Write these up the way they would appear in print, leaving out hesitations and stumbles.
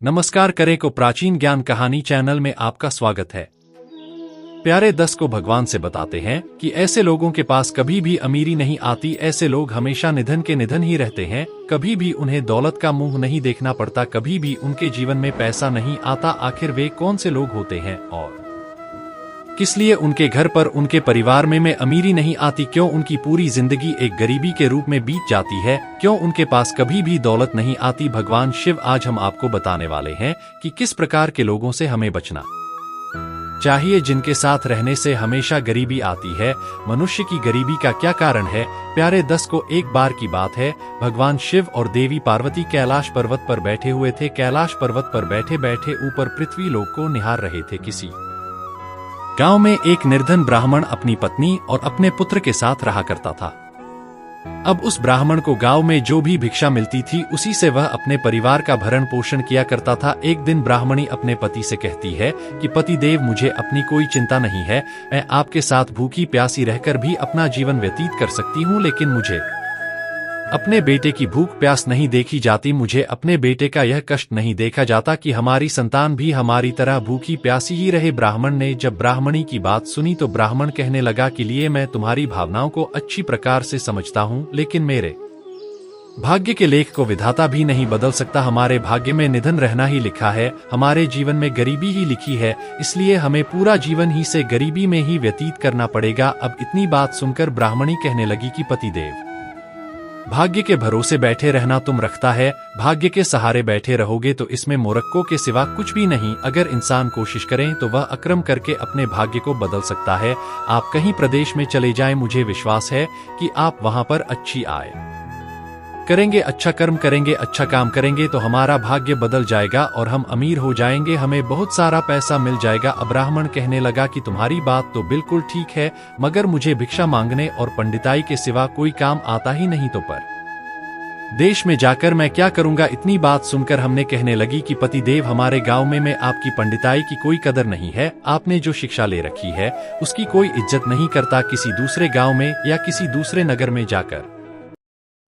नमस्कार करें को प्राचीन ज्ञान कहानी चैनल में आपका स्वागत है। प्यारे दस को भगवान से बताते हैं कि ऐसे लोगों के पास कभी भी अमीरी नहीं आती, ऐसे लोग हमेशा निधन के निधन ही रहते हैं, कभी भी उन्हें दौलत का मुंह नहीं देखना पड़ता, कभी भी उनके जीवन में पैसा नहीं आता। आखिर वे कौन से लोग होते हैं और किस लिए उनके घर पर, उनके परिवार में अमीरी नहीं आती? क्यों उनकी पूरी जिंदगी एक गरीबी के रूप में बीत जाती है? क्यों उनके पास कभी भी दौलत नहीं आती? भगवान शिव आज हम आपको बताने वाले हैं कि किस प्रकार के लोगों से हमें बचना चाहिए, जिनके साथ रहने से हमेशा गरीबी आती है। मनुष्य की गरीबी का क्या कारण है? प्यारे दस को एक बार की बात है, भगवान शिव और देवी पार्वती कैलाश पर्वत पर बैठे हुए थे। कैलाश पर्वत पर बैठे बैठे ऊपर पृथ्वी लोक को निहार रहे थे। किसी गांव में एक निर्धन ब्राह्मण अपनी पत्नी और अपने पुत्र के साथ रहा करता था। अब उस ब्राह्मण को गांव में जो भी भिक्षा मिलती थी उसी से वह अपने परिवार का भरण पोषण किया करता था। एक दिन ब्राह्मणी अपने पति से कहती है कि पति देव, मुझे अपनी कोई चिंता नहीं है, मैं आपके साथ भूखी प्यासी रहकर भी अपना जीवन व्यतीत कर सकती हूँ, लेकिन मुझे अपने बेटे की भूख प्यास नहीं देखी जाती, मुझे अपने बेटे का यह कष्ट नहीं देखा जाता कि हमारी संतान भी हमारी तरह भूखी प्यासी ही रहे। ब्राह्मण ने जब ब्राह्मणी की बात सुनी तो ब्राह्मण कहने लगा कि लिए मैं तुम्हारी भावनाओं को अच्छी प्रकार से समझता हूँ, लेकिन मेरे भाग्य के लेख को विधाता भी नहीं बदल सकता। हमारे भाग्य में निधन रहना ही लिखा है, हमारे जीवन में गरीबी ही लिखी है, इसलिए हमें पूरा जीवन ही से गरीबी में ही व्यतीत करना पड़ेगा। अब इतनी बात सुनकर ब्राह्मणी कहने लगी कि पतिदेव, भाग्य के भरोसे बैठे रहना तुम रखता है, भाग्य के सहारे बैठे रहोगे तो इसमें मोरक्कों के सिवा कुछ भी नहीं। अगर इंसान कोशिश करें तो वह अक्रम करके अपने भाग्य को बदल सकता है। आप कहीं प्रदेश में चले जाएं, मुझे विश्वास है कि आप वहां पर अच्छी आय करेंगे, अच्छा कर्म करेंगे, अच्छा काम करेंगे तो हमारा भाग्य बदल जाएगा और हम अमीर हो जाएंगे, हमें बहुत सारा पैसा मिल जाएगा। अब ब्राह्मण कहने लगा कि तुम्हारी बात तो बिल्कुल ठीक है, मगर मुझे भिक्षा मांगने और पंडिताई के सिवा कोई काम आता ही नहीं, तो पर देश में जाकर मैं क्या करूंगा? इतनी बात सुनकर हमने कहने लगी कि पति देव, हमारे गांव में आपकी पंडिताई की कोई कदर नहीं है, आपने जो शिक्षा ले रखी है उसकी कोई इज्जत नहीं करता। किसी दूसरे गांव में या किसी दूसरे नगर में जाकर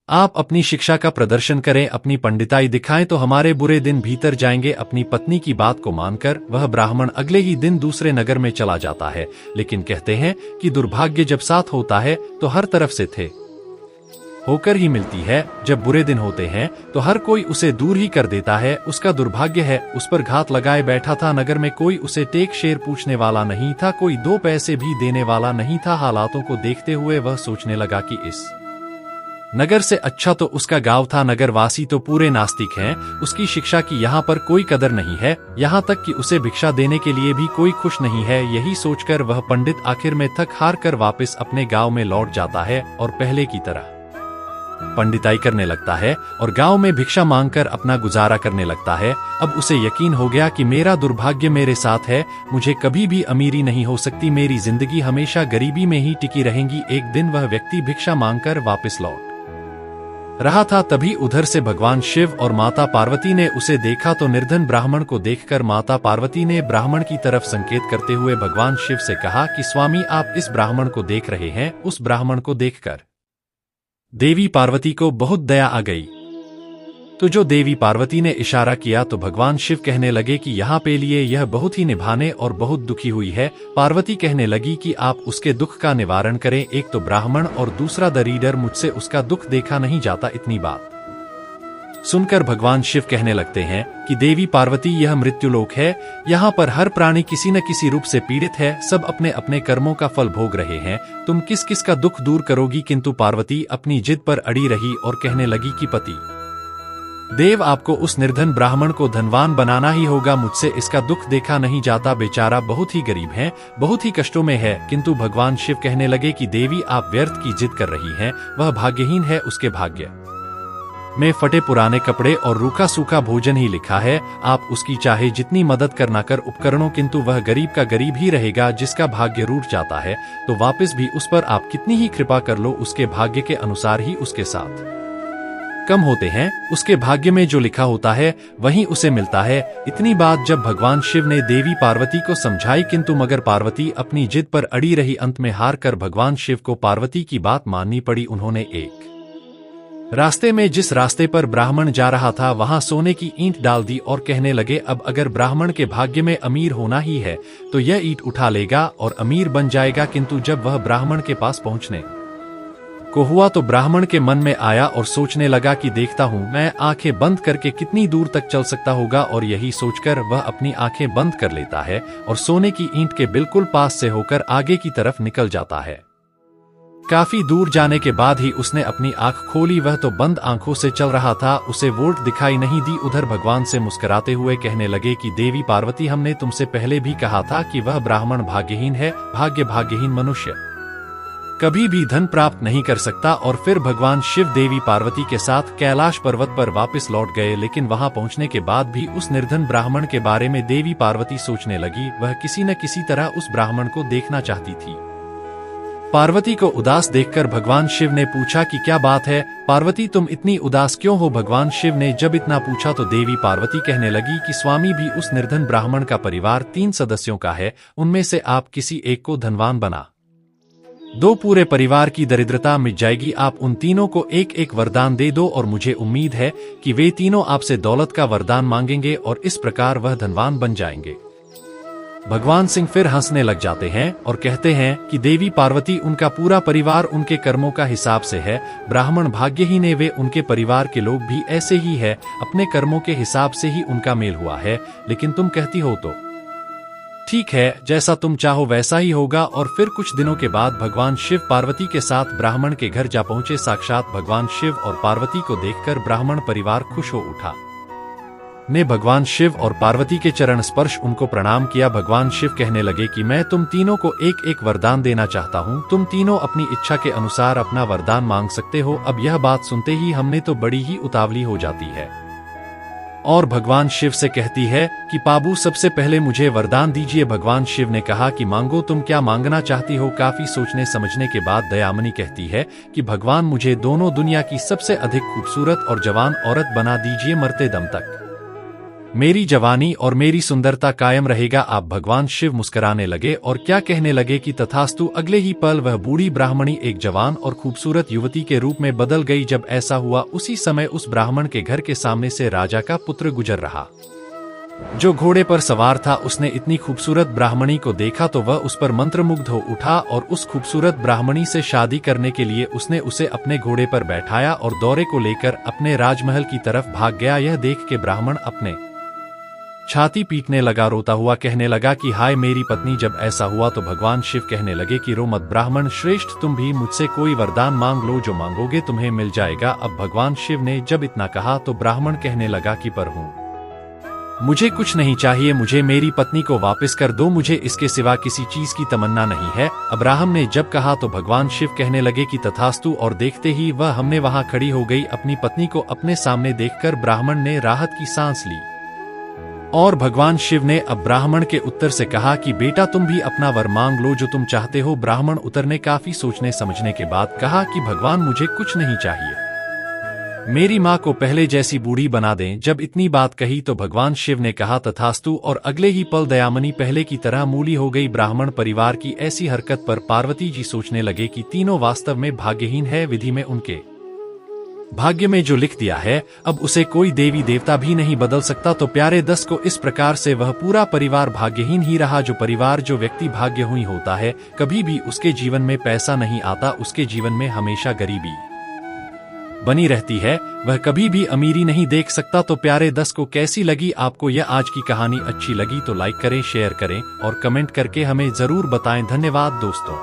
आप अपनी शिक्षा का प्रदर्शन करें, अपनी पंडिताई दिखाएं तो हमारे बुरे दिन भीतर जाएंगे। अपनी पत्नी की बात को मानकर वह ब्राह्मण अगले ही दिन दूसरे नगर में चला जाता है, लेकिन कहते हैं कि दुर्भाग्य जब साथ होता है तो हर तरफ से थे होकर ही मिलती है। जब बुरे दिन होते हैं तो हर कोई उसे दूर ही कर देता है, उसका दुर्भाग्य है उस पर घात लगाए बैठा था। नगर में कोई उसे टेक शेर पूछने वाला नहीं था, कोई दो पैसे भी देने वाला नहीं था। हालातों को देखते हुए वह सोचने लगा कि इस नगर से अच्छा तो उसका गांव था, नगरवासी तो पूरे नास्तिक हैं, उसकी शिक्षा की यहाँ पर कोई कदर नहीं है, यहाँ तक कि उसे भिक्षा देने के लिए भी कोई खुश नहीं है। यही सोचकर वह पंडित आखिर में थक हार कर वापस अपने गांव में लौट जाता है और पहले की तरह पंडिताई करने लगता है और गांव में भिक्षा मांगकर अपना गुजारा करने लगता है। अब उसे यकीन हो गया कि मेरा दुर्भाग्य मेरे साथ है, मुझे कभी भी अमीरी नहीं हो सकती, मेरी जिंदगी हमेशा गरीबी में ही टिकी रहेगी। एक दिन वह व्यक्ति भिक्षा मांगकर वापस लौट रहा था, तभी उधर से भगवान शिव और माता पार्वती ने उसे देखा। तो निर्धन ब्राह्मण को देखकर माता पार्वती ने ब्राह्मण की तरफ संकेत करते हुए भगवान शिव से कहा कि स्वामी, आप इस ब्राह्मण को देख रहे हैं। उस ब्राह्मण को देखकर देवी पार्वती को बहुत दया आ गई, तो जो देवी पार्वती ने इशारा किया तो भगवान शिव कहने लगे कि यहाँ पे लिए यह बहुत ही निभाने और बहुत दुखी हुई है। पार्वती कहने लगी कि आप उसके दुख का निवारण करें, एक तो ब्राह्मण और दूसरा दरिद्र, मुझसे उसका दुख देखा नहीं जाता। इतनी बात सुनकर भगवान शिव कहने लगते हैं कि देवी पार्वती, यह मृत्युलोक है, यहाँ पर हर प्राणी किसी न किसी रूप से पीड़ित है, सब अपने अपने कर्मों का फल भोग रहे हैं, तुम किस किस का दुख दूर करोगी? किंतु पार्वती अपनी जिद पर अड़ी रही और कहने लगी कि पति देव, आपको उस निर्धन ब्राह्मण को धनवान बनाना ही होगा, मुझसे इसका दुख देखा नहीं जाता, बेचारा बहुत ही गरीब है, बहुत ही कष्टों में है। किंतु भगवान शिव कहने लगे कि देवी, आप व्यर्थ की जिद कर रही हैं, वह भाग्यहीन है, उसके भाग्य में फटे पुराने कपड़े और रूखा सूखा भोजन ही लिखा है। आप उसकी चाहे जितनी मदद करना कर उपकरणों, किंतु वह गरीब का गरीब ही रहेगा। जिसका भाग्य रूठ जाता है तो वापस भी उस पर आप कितनी ही कृपा कर लो, उसके भाग्य के अनुसार ही उसके साथ कम होते हैं, उसके भाग्य में जो लिखा होता है वही उसे मिलता है। इतनी बात जब भगवान शिव ने देवी पार्वती को समझाई, किंतु मगर पार्वती अपनी जिद पर अड़ी रही। अंत में हार कर भगवान शिव को पार्वती की बात माननी पड़ी। उन्होंने एक रास्ते में जिस रास्ते पर ब्राह्मण जा रहा था वहां सोने की ईंट डाल दी और कहने लगे, अब अगर ब्राह्मण के भाग्य में अमीर होना ही है तो यह ईंट उठा लेगा और अमीर बन जाएगा। किंतु जब वह ब्राह्मण के पास पहुंचने को हुआ तो ब्राह्मण के मन में आया और सोचने लगा कि देखता हूं मैं आंखें बंद करके कितनी दूर तक चल सकता होगा, और यही सोचकर वह अपनी आंखें बंद कर लेता है और सोने की ईंट के बिल्कुल पास से होकर आगे की तरफ निकल जाता है। काफी दूर जाने के बाद ही उसने अपनी आंख खोली, वह तो बंद आंखों से चल रहा था, उसे वोट दिखाई नहीं दी। उधर भगवान से मुस्कुराते हुए कहने लगे कि देवी पार्वती, हमने तुमसे पहले भी कहा था कि वह ब्राह्मण भाग्यहीन है। भाग्यहीन मनुष्य कभी भी धन प्राप्त नहीं कर सकता। और फिर भगवान शिव देवी पार्वती के साथ कैलाश पर्वत पर वापस लौट गए, लेकिन वहां पहुंचने के बाद भी उस निर्धन ब्राह्मण के बारे में देवी पार्वती सोचने लगी। वह किसी न किसी तरह उस ब्राह्मण को देखना चाहती थी। पार्वती को उदास देखकर भगवान शिव ने पूछा कि क्या बात है पार्वती, तुम इतनी उदास क्यों हो? भगवान शिव ने जब इतना पूछा तो देवी पार्वती कहने लगी कि स्वामी, भी उस निर्धन ब्राह्मण का परिवार 3 सदस्यों का है, उनमें से आप किसी एक को धनवान बना दो, पूरे परिवार की दरिद्रता मिट जाएगी। आप उन तीनों को एक एक वरदान दे दो और मुझे उम्मीद है कि वे तीनों आपसे दौलत का वरदान मांगेंगे और इस प्रकार वह धनवान बन जाएंगे। भगवान सिंह फिर हंसने लग जाते हैं और कहते हैं कि देवी पार्वती, उनका पूरा परिवार उनके कर्मों का हिसाब से है। ब्राह्मण भाग्यहीन है, वे उनके परिवार के लोग भी ऐसे ही है, अपने कर्मों के हिसाब से ही उनका मेल हुआ है। लेकिन तुम कहती हो तो ठीक है, जैसा तुम चाहो वैसा ही होगा। और फिर कुछ दिनों के बाद भगवान शिव पार्वती के साथ ब्राह्मण के घर जा पहुंचे। साक्षात भगवान शिव और पार्वती को देखकर ब्राह्मण परिवार खुश हो उठा ने भगवान शिव और पार्वती के चरण स्पर्श उनको प्रणाम किया। भगवान शिव कहने लगे कि मैं तुम तीनों को एक एक वरदान देना चाहता हूँ, तुम तीनों अपनी इच्छा के अनुसार अपना वरदान मांग सकते हो। अब यह बात सुनते ही हमने तो बड़ी ही उतावली हो जाती है और भगवान शिव से कहती है कि बाबू, सबसे पहले मुझे वरदान दीजिए। भगवान शिव ने कहा कि मांगो, तुम क्या मांगना चाहती हो? काफी सोचने समझने के बाद दयामनी कहती है कि भगवान, मुझे दोनों दुनिया की सबसे अधिक खूबसूरत और जवान औरत बना दीजिए, मरते दम तक मेरी जवानी और मेरी सुंदरता कायम रहेगा। आप भगवान शिव मुस्कुराने लगे और क्या कहने लगे कि तथास्तु। अगले ही पल वह बूढ़ी ब्राह्मणी एक जवान और खूबसूरत युवती के रूप में बदल गई। जब ऐसा हुआ उसी समय उस ब्राह्मण के घर के सामने से राजा का पुत्र गुजर रहा जो घोड़े पर सवार था। उसने इतनी खूबसूरत ब्राह्मणी को देखा तो वह उस पर मंत्रमुग्ध हो उठा और उस खूबसूरत ब्राह्मणी से शादी करने के लिए उसने उसे अपने घोड़े पर बैठाया और दौरे को लेकर अपने राजमहल की तरफ भाग गया। यह देख के ब्राह्मण अपने छाती पीटने लगा, रोता हुआ कहने लगा कि हाय मेरी पत्नी। जब ऐसा हुआ तो भगवान शिव कहने लगे कि रो मत ब्राह्मण श्रेष्ठ, तुम भी मुझसे कोई वरदान मांग लो, जो मांगोगे तुम्हें मिल जाएगा। अब भगवान शिव ने जब इतना कहा तो ब्राह्मण कहने लगा कि पर हूँ, मुझे कुछ नहीं चाहिए, मुझे मेरी पत्नी को वापस कर दो, मुझे इसके सिवा किसी चीज की तमन्ना नहीं है। अब्राहम ने जब कहा तो भगवान शिव कहने लगे कि तथास्तु, और देखते ही वह हमने वहां खड़ी हो गई। अपनी पत्नी को अपने सामने देखकर ब्राह्मण ने राहत की सांस ली और भगवान शिव ने अब ब्राह्मण के उत्तर से कहा कि बेटा, तुम भी अपना वर मांग लो जो तुम चाहते हो। ब्राह्मण उत्तर ने काफी सोचने समझने के बाद कहा कि भगवान, मुझे कुछ नहीं चाहिए, मेरी माँ को पहले जैसी बूढ़ी बना दें। जब इतनी बात कही तो भगवान शिव ने कहा तथास्तु, और अगले ही पल दयामनी पहले की तरह मूली हो गई। ब्राह्मण परिवार की ऐसी हरकत पर पार्वती जी सोचने लगे कि तीनों वास्तव में भाग्यहीन है। विधि में उनके भाग्य में जो लिख दिया है अब उसे कोई देवी देवता भी नहीं बदल सकता। तो प्यारे दस को इस प्रकार से वह पूरा परिवार भाग्यहीन ही रहा। जो व्यक्ति भाग्यहीन होता है कभी भी उसके जीवन में पैसा नहीं आता, उसके जीवन में हमेशा गरीबी बनी रहती है, वह कभी भी अमीरी नहीं देख सकता। तो प्यारे दस को कैसी लगी आपको यह आज की कहानी? अच्छी लगी तो लाइक करें, शेयर करें और कमेंट करके हमें जरूर बताएं। धन्यवाद दोस्तों।